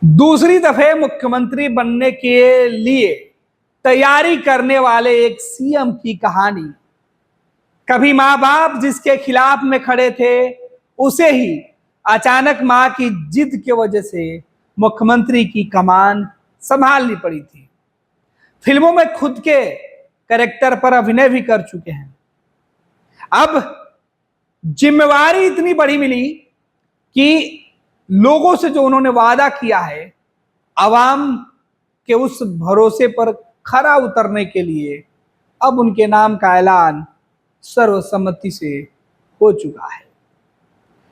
दूसरी दफे मुख्यमंत्री बनने के लिए तैयारी करने वाले एक सीएम की कहानी। कभी माँ बाप जिसके खिलाफ में खड़े थे, उसे ही अचानक माँ की जिद की वजह से मुख्यमंत्री की कमान संभालनी पड़ी थी। फिल्मों में खुद के कैरेक्टर पर अभिनय भी कर चुके हैं। अब जिम्मेवारी इतनी बड़ी मिली कि लोगों से जो उन्होंने वादा किया है, आवाम के उस भरोसे पर खरा उतरने के लिए अब उनके नाम का ऐलान सर्वसम्मति से हो चुका है।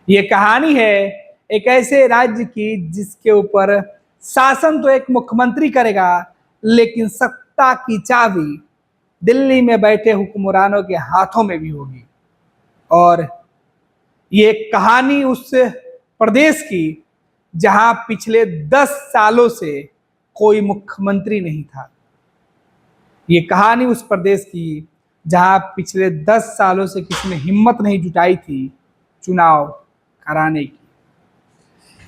ये कहानी है एक ऐसे राज्य की जिसके ऊपर शासन तो एक मुख्यमंत्री करेगा, लेकिन सत्ता की चाबी दिल्ली में बैठे हुक्मरानों के हाथों में भी होगी। और ये कहानी उस प्रदेश की जहां पिछले 10 सालों से कोई मुख्यमंत्री नहीं था। ये कहानी उस प्रदेश की जहां पिछले 10 सालों से किसी ने हिम्मत नहीं जुटाई थी चुनाव कराने की।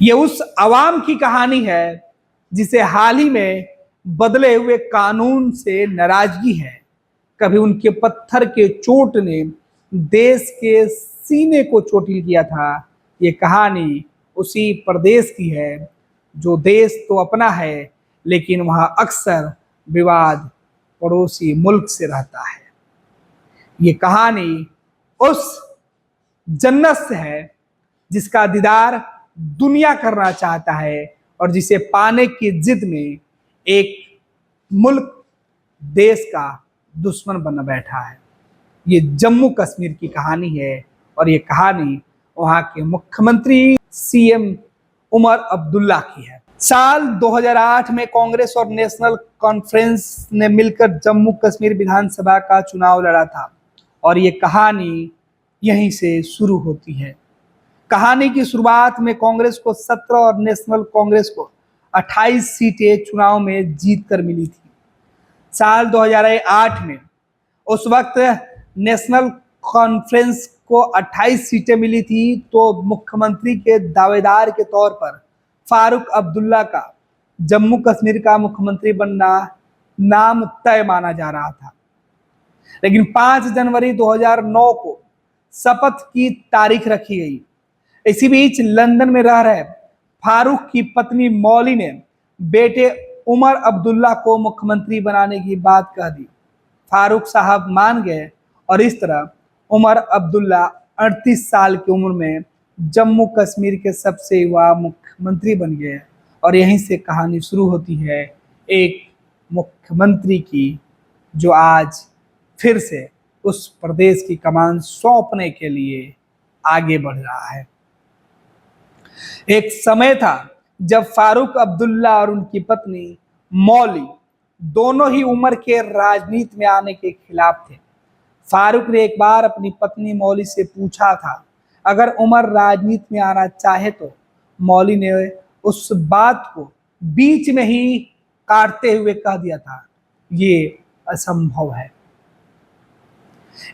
ये उस आवाम की कहानी है जिसे हाल ही में बदले हुए कानून से नाराजगी है। कभी उनके पत्थर के चोट ने देश के सीने को चोटिल किया था। ये कहानी उसी प्रदेश की है जो देश तो अपना है, लेकिन वहां अक्सर विवाद पड़ोसी मुल्क से रहता है। ये कहानी उस जन्नत से है जिसका दीदार दुनिया करना चाहता है और जिसे पाने की जिद में एक मुल्क देश का दुश्मन बन बैठा है। ये जम्मू कश्मीर की कहानी है और ये कहानी वहां के मुख्यमंत्री सीएम उमर अब्दुल्ला की है। साल 2008 में कांग्रेस और नेशनल कॉन्फ्रेंस ने मिलकर जम्मू कश्मीर विधानसभा का चुनाव लड़ा था और ये कहानी यहीं से शुरू होती है। कहानी की शुरुआत में कांग्रेस को 17 और नेशनल कांग्रेस को 28 सीटें चुनाव में जीत कर मिली थी। साल 2008 में उस वक्त नेशनल कॉन्फ्रेंस को 28 सीटें मिली थी, तो मुख्यमंत्री के दावेदार के तौर पर फारूक अब्दुल्ला का जम्मू कश्मीर का मुख्यमंत्री बनना नाम तय माना जा रहा था। लेकिन 5 जनवरी 2009 को शपथ की तारीख रखी गई। इसी बीच लंदन में रह रहे फारूक की पत्नी मौली ने बेटे उमर अब्दुल्ला को मुख्यमंत्री बनाने की बात कह दी। फारूक साहब मान गए और इस तरह उमर अब्दुल्ला 38 साल की उम्र में जम्मू कश्मीर के सबसे युवा मुख्यमंत्री बन गए। और यहीं से कहानी शुरू होती है एक मुख्यमंत्री की जो आज फिर से उस प्रदेश की कमान सौंपने के लिए आगे बढ़ रहा है। एक समय था जब फारूक अब्दुल्ला और उनकी पत्नी मौली दोनों ही उमर के राजनीति में आने के खिलाफ थे। फारूक ने एक बार अपनी पत्नी मौली से पूछा था, अगर उमर राजनीति में आना चाहे तो। मौली ने उस बात को बीच में ही काटते हुए कह दिया था, ये असंभव है।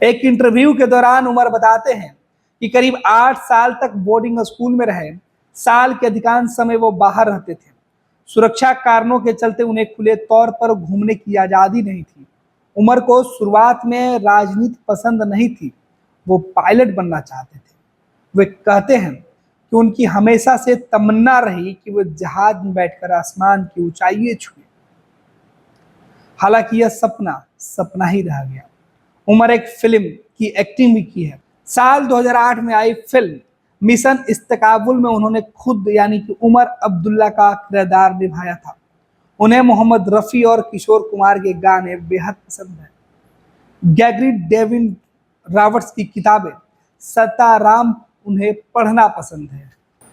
एक इंटरव्यू के दौरान उमर बताते हैं कि करीब 8 साल तक बोर्डिंग स्कूल में रहे। साल के अधिकांश समय वो बाहर रहते थे। सुरक्षा कारणों के चलते उन्हें खुले तौर पर घूमने की आजादी नहीं थी। उमर को शुरुआत में राजनीति पसंद नहीं थी, वो पायलट बनना चाहते थे। वे कहते हैं कि उनकी हमेशा से तमन्ना रही कि वो जहाज में बैठकर आसमान की ऊंचाइयां छुए। हालांकि यह सपना सपना ही रह गया। उमर एक फिल्म की एक्टिंग भी की है। साल 2008 में आई फिल्म मिशन इस्तकाबुल में उन्होंने खुद यानी कि उमर अब्दुल्ला का किरदार निभाया था। उन्हें मोहम्मद रफ़ी और किशोर कुमार के गाने बेहद पसंद हैं। गैरी डेविड रॉबर्ट्स की किताबें सताराम उन्हें पढ़ना पसंद है।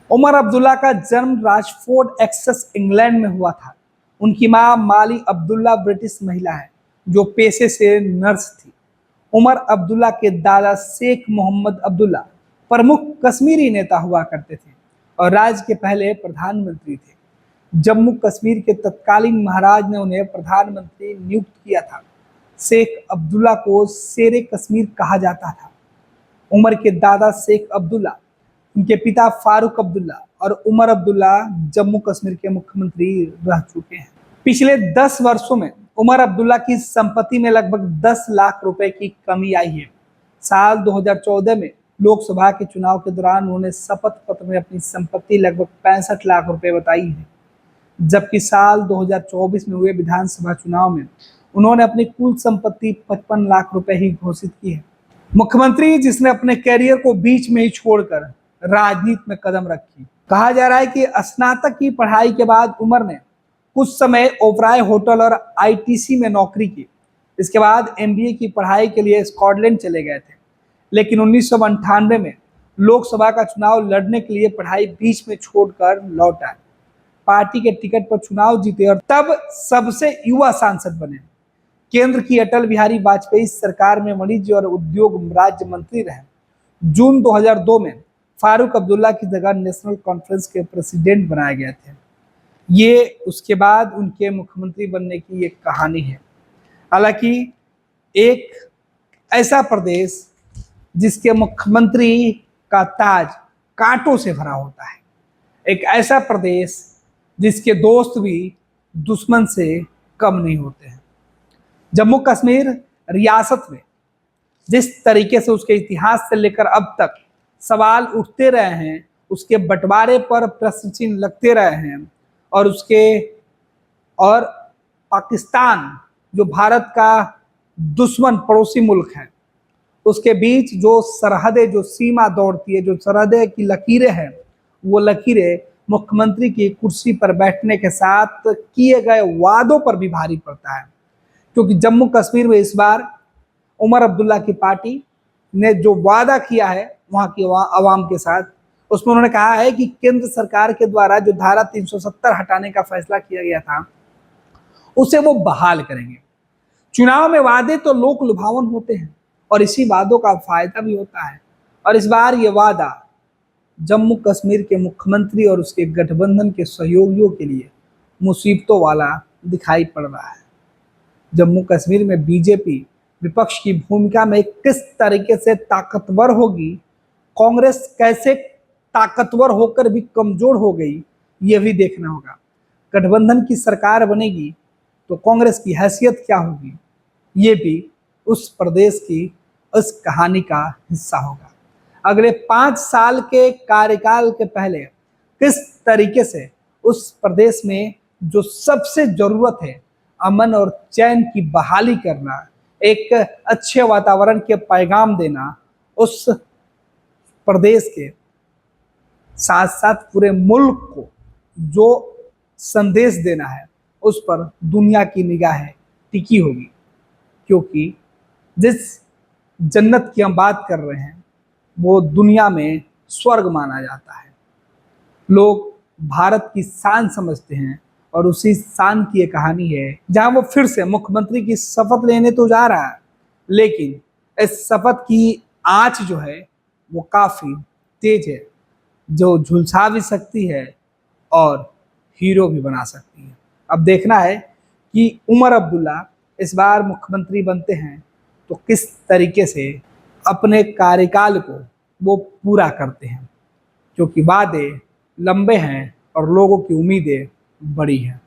उमर अब्दुल्ला का जन्म राशफोर्ड एक्सेस इंग्लैंड में हुआ था। उनकी मां माली अब्दुल्ला ब्रिटिश महिला है जो पेशे से नर्स थी। उमर अब्दुल्ला के दादा शेख मोहम्मद अब्दुल्ला प्रमुख कश्मीरी नेता हुआ करते थे और राज्य के पहले प्रधानमंत्री थे। जम्मू कश्मीर के तत्कालीन महाराज ने उन्हें प्रधानमंत्री नियुक्त किया था। शेख अब्दुल्ला को शेरे कश्मीर कहा जाता था। उमर के दादा शेख अब्दुल्ला, उनके पिता फारूक अब्दुल्ला और उमर अब्दुल्ला जम्मू कश्मीर के मुख्यमंत्री रह चुके हैं। पिछले 10 वर्षों में उमर अब्दुल्ला की संपत्ति में लगभग 10 लाख रुपए की कमी आई है। साल 2014 में लोकसभा के चुनाव के दौरान उन्होंने शपथ पत्र में अपनी संपत्ति लगभग 65 लाख रुपए बताई है, जबकि साल 2024 में हुए विधानसभा चुनाव में उन्होंने अपनी कुल संपत्ति 55 लाख रुपए ही घोषित की है। मुख्यमंत्री जिसने अपने कैरियर को बीच में ही छोड़कर राजनीति में कदम रखी। कहा जा रहा है कि स्नातक की पढ़ाई के बाद उमर ने कुछ समय ओबराय होटल और आईटीसी में नौकरी की। इसके बाद एमबीए की पढ़ाई के लिए स्कॉटलैंड चले गए थे, लेकिन 1998 में लोकसभा का चुनाव लड़ने के लिए पढ़ाई बीच में छोड़कर लौट आए। पार्टी के टिकट पर चुनाव जीते और तब सबसे युवा सांसद बने। केंद्र की अटल बिहारी वाजपेयी सरकार में वाणिज्य और उद्योग राज्य मंत्री रहे। जून 2002 में फारूक अब्दुल्ला की जगह नेशनल कॉन्फ्रेंस के प्रेसिडेंट बनाए गए थे। ये उसके बाद उनके मुख्यमंत्री बनने की एक कहानी है। हालांकि एक ऐसा प्रदेश जिसके मुख्यमंत्री का ताज कांटों से भरा होता है, एक ऐसा प्रदेश जिसके दोस्त भी दुश्मन से कम नहीं होते हैं। जम्मू कश्मीर रियासत में जिस तरीके से उसके इतिहास से लेकर अब तक सवाल उठते रहे हैं, उसके बंटवारे पर प्रश्न चिन्ह लगते रहे हैं और पाकिस्तान जो भारत का दुश्मन पड़ोसी मुल्क है, उसके बीच जो सरहदें, जो सीमा दौड़ती है, जो सरहदें की लकीरें हैं, वो लकीरें मुख्यमंत्री की कुर्सी पर बैठने के साथ किए गए वादों पर भी भारी पड़ता है। क्योंकि जम्मू कश्मीर में इस बार उमर अब्दुल्ला की पार्टी ने जो वादा किया है वहाँ की आवाम के साथ, उसमें उन्होंने कहा है कि केंद्र सरकार के द्वारा जो धारा 370 हटाने का फैसला किया गया था, उसे वो बहाल करेंगे। चुनाव में वादे तो लोक लुभावन होते हैं और इसी वादों का फायदा भी होता है। और इस बार ये वादा जम्मू कश्मीर के मुख्यमंत्री और उसके गठबंधन के सहयोगियों के लिए मुसीबतों वाला दिखाई पड़ रहा है। जम्मू कश्मीर में बीजेपी विपक्ष की भूमिका में किस तरीके से ताकतवर होगी, कांग्रेस कैसे ताकतवर होकर भी कमजोर हो गई, ये भी देखना होगा। गठबंधन की सरकार बनेगी तो कांग्रेस की हैसियत क्या होगी, ये भी उस प्रदेश की उस कहानी का हिस्सा होगा। अगले 5 साल के कार्यकाल के पहले किस तरीके से उस प्रदेश में जो सबसे जरूरत है, अमन और चैन की बहाली करना, एक अच्छे वातावरण के पैगाम देना, उस प्रदेश के साथ साथ पूरे मुल्क को जो संदेश देना है, उस पर दुनिया की निगाहें टिकी होगी। क्योंकि जिस जन्नत की हम बात कर रहे हैं वो दुनिया में स्वर्ग माना जाता है। लोग भारत की शान समझते हैं और उसी शान की एक कहानी है जहां वो फिर से मुख्यमंत्री की शपथ लेने तो जा रहा है, लेकिन इस शपथ की आंच जो है वो काफी तेज है, जो झुलसा भी सकती है और हीरो भी बना सकती है। अब देखना है कि उमर अब्दुल्ला इस बार मुख्यमंत्री बनते हैं तो किस तरीके से अपने कार्यकाल को वो पूरा करते हैं, क्योंकि वादे लंबे हैं और लोगों की उम्मीदें बड़ी हैं।